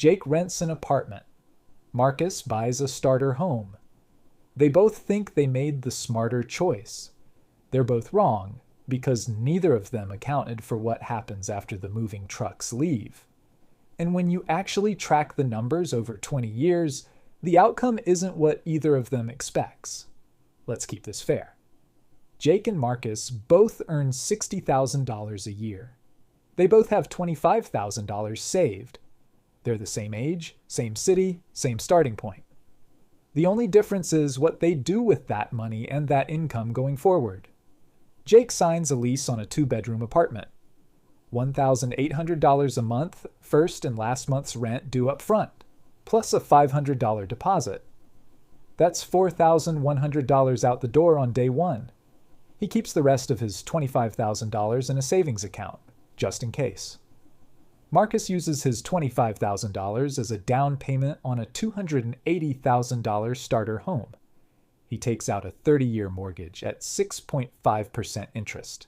Jake rents an apartment. Marcus buys a starter home. They both think they made the smarter choice. They're both wrong, because neither of them accounted for what happens after the moving trucks leave. And when you actually track the numbers over 20 years, the outcome isn't what either of them expects. Let's keep this fair. Jake and Marcus both earn $60,000 a year. They both have $25,000 saved. They're the same age, same city, same starting point. The only difference is what they do with that money and that income going forward. Jake signs a lease on a 2-bedroom apartment. $1,800 a month, first and last month's rent due up front, plus a $500 deposit. That's $4,100 out the door on day one. He keeps the rest of his $25,000 in a savings account, just in case. Marcus uses his $25,000 as a down payment on a $280,000 starter home. He takes out a 30-year mortgage at 6.5% interest.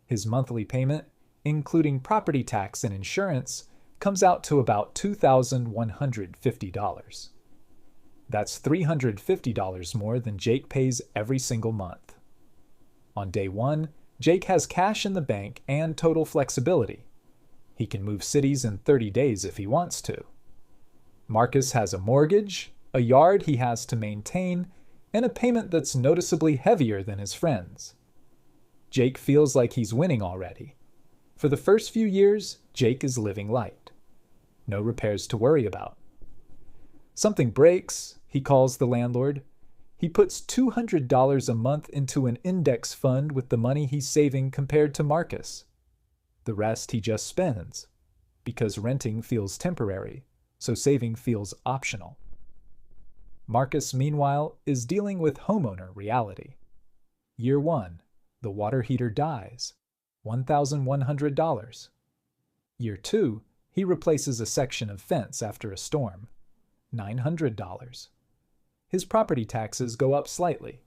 His monthly payment, including property tax and insurance, comes out to about $2,150. That's $350 more than Jake pays every single month. On day one, Jake has cash in the bank and total flexibility. He can move cities in 30 days if he wants to. Marcus has a mortgage, a yard he has to maintain, and a payment that's noticeably heavier than his friends. Jake feels like he's winning already. For the first few years, Jake is living light. No repairs to worry about. Something breaks, he calls the landlord. He puts $200 a month into an index fund with the money he's saving compared to Marcus. The rest he just spends, because renting feels temporary, so saving feels optional. Marcus, meanwhile, is dealing with homeowner reality. Year 1, the water heater dies, $1,100. Year 2, he replaces a section of fence after a storm, $900. His property taxes go up slightly.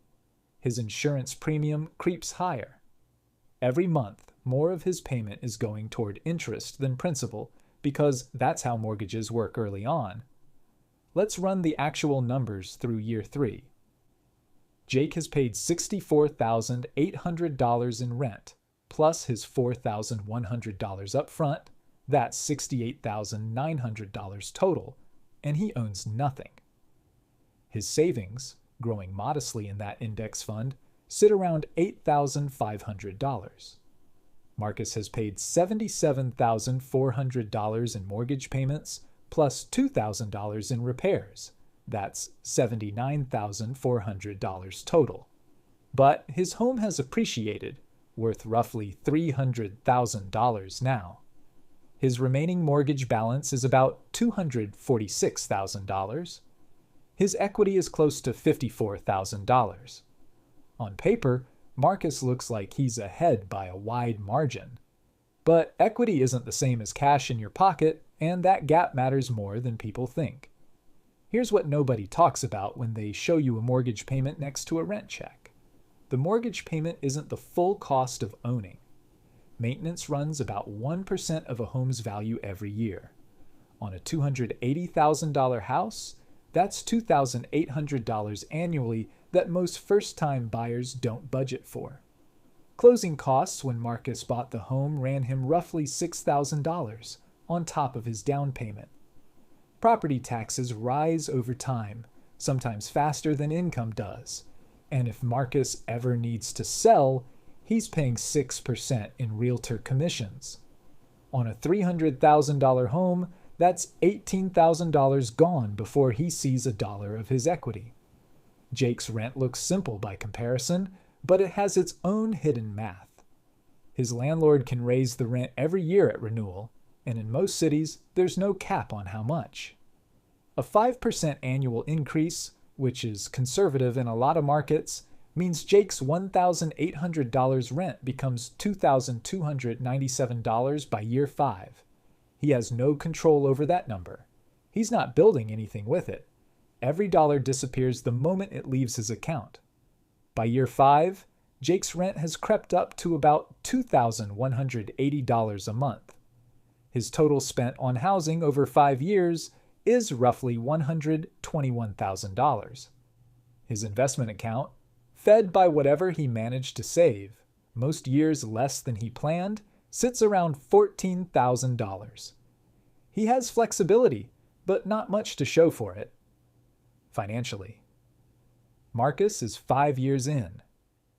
His insurance premium creeps higher. Every month, more of his payment is going toward interest than principal, because that's how mortgages work early on. Let's run the actual numbers through year 3. Jake has paid $64,800 in rent, plus his $4,100 up front. That's $68,900 total, and he owns nothing. His savings, growing modestly in that index fund, sit around $8,500. Marcus has paid $77,400 in mortgage payments, plus $2,000 in repairs. That's $79,400 total. But his home has appreciated, worth roughly $300,000 now. His remaining mortgage balance is about $246,000. His equity is close to $54,000. On paper, Marcus looks like he's ahead by a wide margin. But equity isn't the same as cash in your pocket, and that gap matters more than people think. Here's what nobody talks about when they show you a mortgage payment next to a rent check. The mortgage payment isn't the full cost of owning. Maintenance runs about 1% of a home's value every year. On a $280,000 house, that's $2,800 annually that most first-time buyers don't budget for. Closing costs when Marcus bought the home ran him roughly $6,000 on top of his down payment. Property taxes rise over time, sometimes faster than income does, and if Marcus ever needs to sell, he's paying 6% in realtor commissions. On a $300,000 home, that's $18,000 gone before he sees a dollar of his equity. Jake's rent looks simple by comparison, but it has its own hidden math. His landlord can raise the rent every year at renewal, and in most cities, there's no cap on how much. A 5% annual increase, which is conservative in a lot of markets, means Jake's $1,800 rent becomes $2,297 by year 5. He has no control over that number. He's not building anything with it. Every dollar disappears the moment it leaves his account. By year 5, Jake's rent has crept up to about $2,180 a month. His total spent on housing over 5 years is roughly $121,000. His investment account, fed by whatever he managed to save, most years less than he planned, sits around $14,000. He has flexibility, but not much to show for it. Financially, Marcus is 5 years in.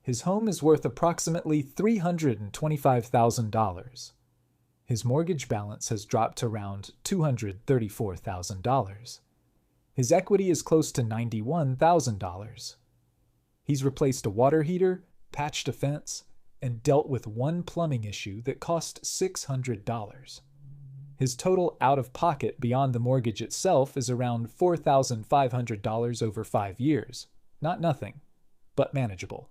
His home is worth approximately $325,000. His mortgage balance has dropped to around $234,000. His equity is close to $91,000. He's replaced a water heater, patched a fence, and dealt with one plumbing issue that cost $600. His total out-of-pocket beyond the mortgage itself is around $4,500 over 5 years. Not nothing, but manageable.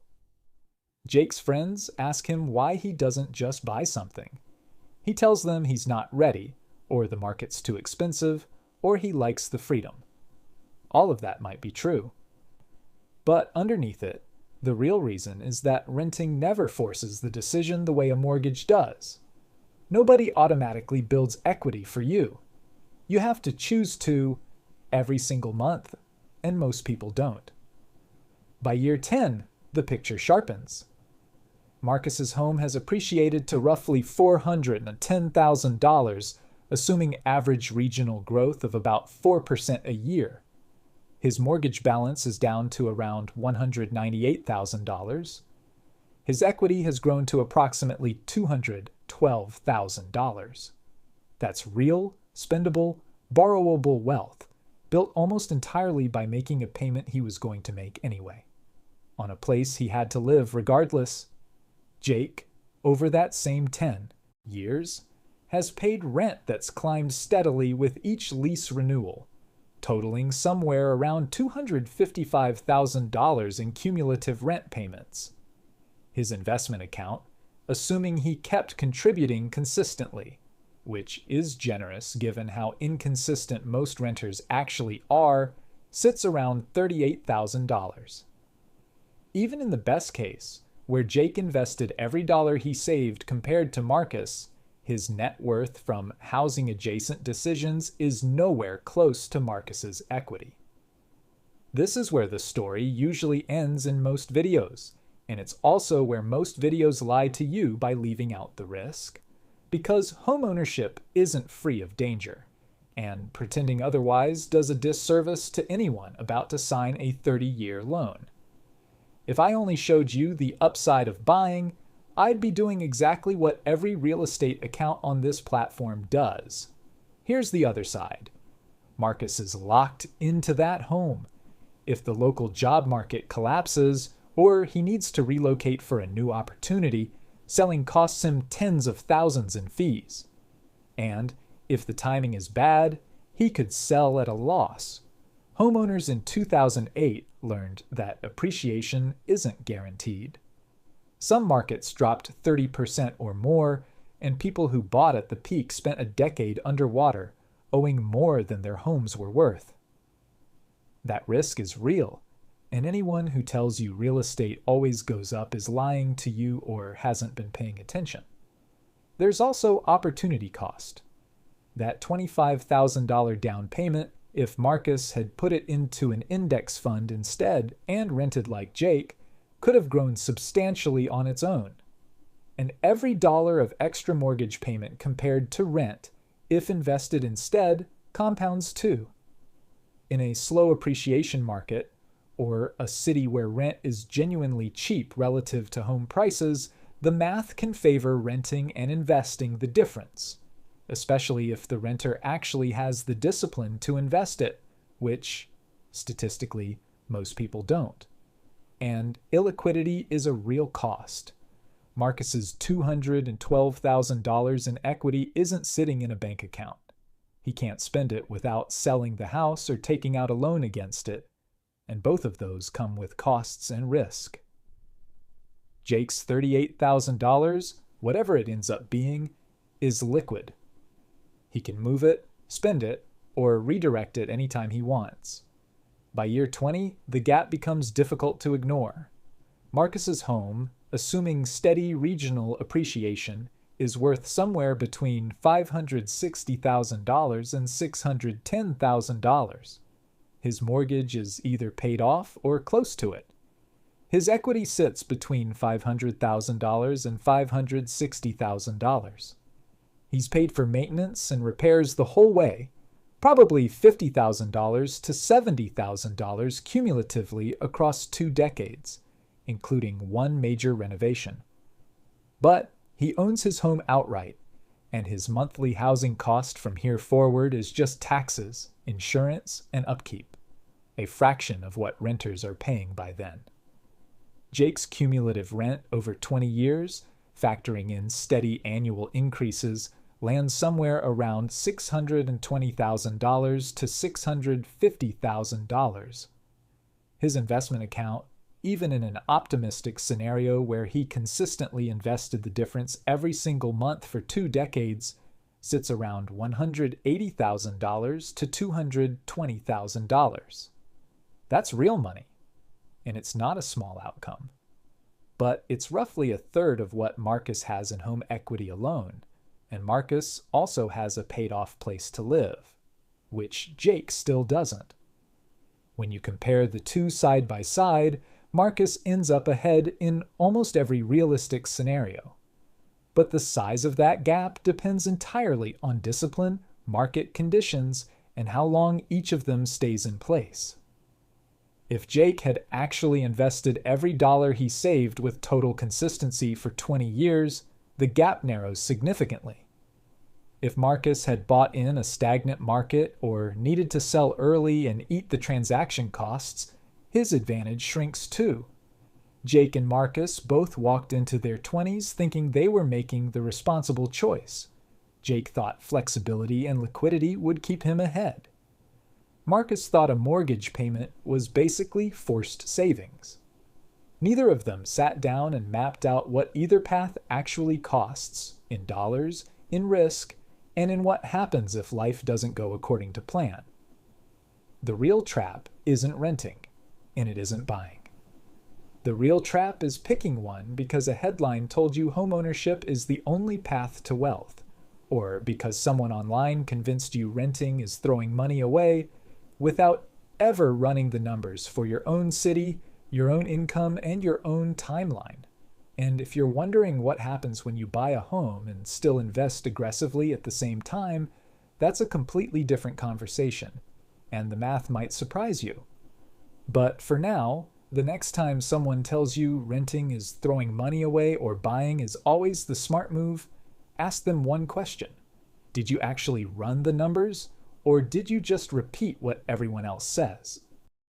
Jake's friends ask him why he doesn't just buy something. He tells them he's not ready, or the market's too expensive, or he likes the freedom. All of that might be true. But underneath it, the real reason is that renting never forces the decision the way a mortgage does. Nobody automatically builds equity for you. You have to choose to every single month, and most people don't. By year 10, the picture sharpens. Marcus's home has appreciated to roughly $410,000, assuming average regional growth of about 4% a year. His mortgage balance is down to around $198,000. His equity has grown to approximately $212,000. That's real, spendable, borrowable wealth, built almost entirely by making a payment he was going to make anyway, on a place he had to live regardless. Jake, over that same 10 years, has paid rent that's climbed steadily with each lease renewal, totaling somewhere around $255,000 in cumulative rent payments. His investment account, assuming he kept contributing consistently, which is generous given how inconsistent most renters actually are, sits around $38,000. Even in the best case, where Jake invested every dollar he saved compared to Marcus, his net worth from housing-adjacent decisions is nowhere close to Marcus's equity. This is where the story usually ends in most videos, and it's also where most videos lie to you by leaving out the risk. Because homeownership isn't free of danger, and pretending otherwise does a disservice to anyone about to sign a 30-year loan. If I only showed you the upside of buying, I'd be doing exactly what every real estate account on this platform does. Here's the other side. Marcus is locked into that home. If the local job market collapses, or he needs to relocate for a new opportunity, selling costs him tens of thousands in fees. And if the timing is bad, he could sell at a loss. Homeowners in 2008 learned that appreciation isn't guaranteed. Some markets dropped 30% or more, and people who bought at the peak spent a decade underwater, owing more than their homes were worth. That risk is real, and anyone who tells you real estate always goes up is lying to you or hasn't been paying attention. There's also opportunity cost. That $25,000 down payment, if Marcus had put it into an index fund instead and rented like Jake, could have grown substantially on its own. And every dollar of extra mortgage payment compared to rent, if invested instead, compounds too. In a slow appreciation market, or a city where rent is genuinely cheap relative to home prices, the math can favor renting and investing the difference, especially if the renter actually has the discipline to invest it, which, statistically, most people don't. And illiquidity is a real cost. Marcus's $212,000 in equity isn't sitting in a bank account. He can't spend it without selling the house or taking out a loan against it, and both of those come with costs and risk. Jake's $38,000, whatever it ends up being, is liquid. He can move it, spend it, or redirect it anytime he wants. By year 20, the gap becomes difficult to ignore. Marcus's home, assuming steady regional appreciation, is worth somewhere between $560,000 and $610,000. His mortgage is either paid off or close to it. His equity sits between $500,000 and $560,000. He's paid for maintenance and repairs the whole way, probably $50,000 to $70,000 cumulatively across 2 decades, including one major renovation. But he owns his home outright, and his monthly housing cost from here forward is just taxes, insurance, and upkeep, a fraction of what renters are paying by then. Jake's cumulative rent over 20 years, factoring in steady annual increases, lands somewhere around $620,000 to $650,000. His investment account, even in an optimistic scenario where he consistently invested the difference every single month for 2 decades, sits around $180,000 to $220,000. That's real money, and it's not a small outcome. But it's roughly a third of what Marcus has in home equity alone, and Marcus also has a paid-off place to live, which Jake still doesn't. When you compare the two side by side, Marcus ends up ahead in almost every realistic scenario. But the size of that gap depends entirely on discipline, market conditions, and how long each of them stays in place. If Jake had actually invested every dollar he saved with total consistency for 20 years, the gap narrows significantly. If Marcus had bought in a stagnant market or needed to sell early and eat the transaction costs, his advantage shrinks too. Jake and Marcus both walked into their 20s thinking they were making the responsible choice. Jake thought flexibility and liquidity would keep him ahead. Marcus thought a mortgage payment was basically forced savings. Neither of them sat down and mapped out what either path actually costs, in dollars, in risk, and in what happens if life doesn't go according to plan. The real trap isn't renting, and it isn't buying. The real trap is picking one because a headline told you homeownership is the only path to wealth, or because someone online convinced you renting is throwing money away, without ever running the numbers for your own city, your own income, and your own timeline. And if you're wondering what happens when you buy a home and still invest aggressively at the same time, that's a completely different conversation, and the math might surprise you. But for now, the next time someone tells you renting is throwing money away or buying is always the smart move, ask them one question. Did you actually run the numbers? Or did you just repeat what everyone else says?